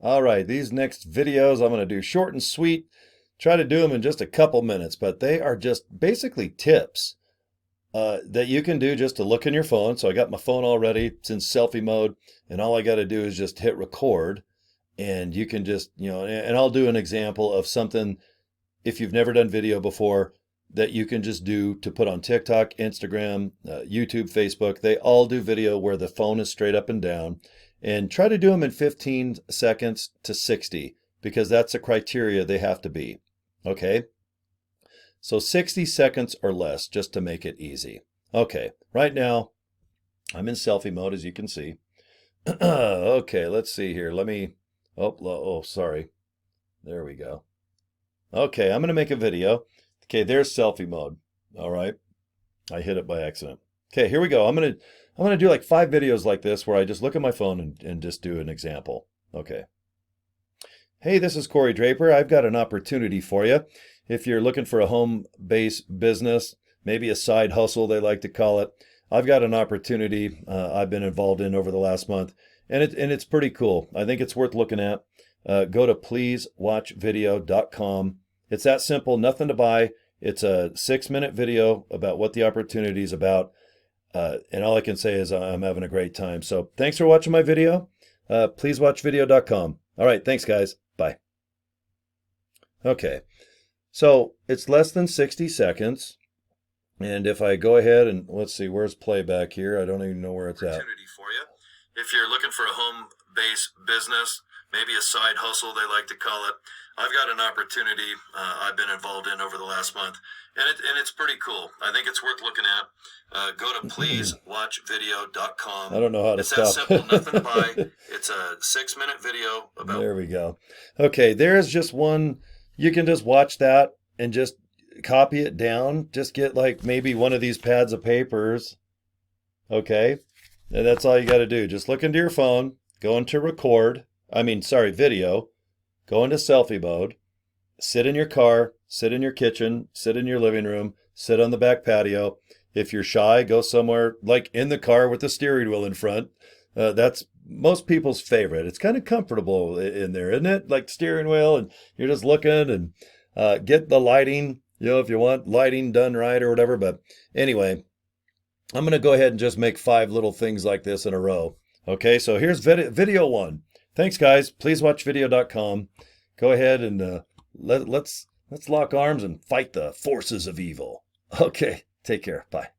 All right, these next videos I'm going to do short and sweet. Try to do them in just a couple minutes, but they are just basically tips that you can do just to look in your phone. So I got my phone already. It's in selfie mode, and all I got to do is just hit record, and you can just, and I'll do an example of something if you've never done video before that you can just do to put on TikTok, Instagram, YouTube, Facebook. They all do video where the phone is straight up and down. And try to do them in 15 seconds to 60 because that's the criteria they have to be. Okay? So 60 seconds or less just to make it easy. Okay, right now I'm in selfie mode as you can see. Okay, let's see here. Sorry. There we go. Okay, I'm going to make a video. Okay, there's selfie mode. All right. I hit it by accident. Okay, here we go. I'm gonna do like 5 videos like this where I just look at my phone and just do an example. Okay. Hey, this is Corey Draper. I've got an opportunity for you. If you're looking for a home-based business, maybe a side hustle, they like to call it, I've got an opportunity I've been involved in over the last month, and it's pretty cool. I think it's worth looking at. Go to pleasewatchvideo.com. It's that simple, nothing to buy. It's a 6-minute video about what the opportunity is about. And all I can say is I'm having a great time. So thanks for watching my video. Pleasewatchvideo.com. All right, thanks guys. Bye. Okay, so it's less than 60 seconds. And if I go ahead and let's see, where's playback here? I don't even know where it's at. Opportunity for you. If you're looking for a home-based business, maybe a side hustle, they like to call it, I've got an opportunity I've been involved in over the last month, and it's pretty cool. I think it's worth looking at. Go to pleasewatchvideo.com. I don't know how to stop. It's that simple, nothing to buy. It's a 6-minute video about. There we go. Okay, there's just one. You can just watch that and just copy it down. Just get like maybe one of these pads of papers. Okay, and that's all you got to do. Just look into your phone, go into video. Go into selfie mode, sit in your car, sit in your kitchen, sit in your living room, sit on the back patio. If you're shy, go somewhere like in the car with the steering wheel in front. That's most people's favorite. It's kind of comfortable in there, isn't it? Like steering wheel, and you're just looking and get the lighting, if you want lighting done right or whatever. But anyway, I'm going to go ahead and just make 5 little things like this in a row. Okay, so here's video 1. Thanks, guys. Pleasewatchvideo.com. Go ahead and let's lock arms and fight the forces of evil. Okay, take care. Bye.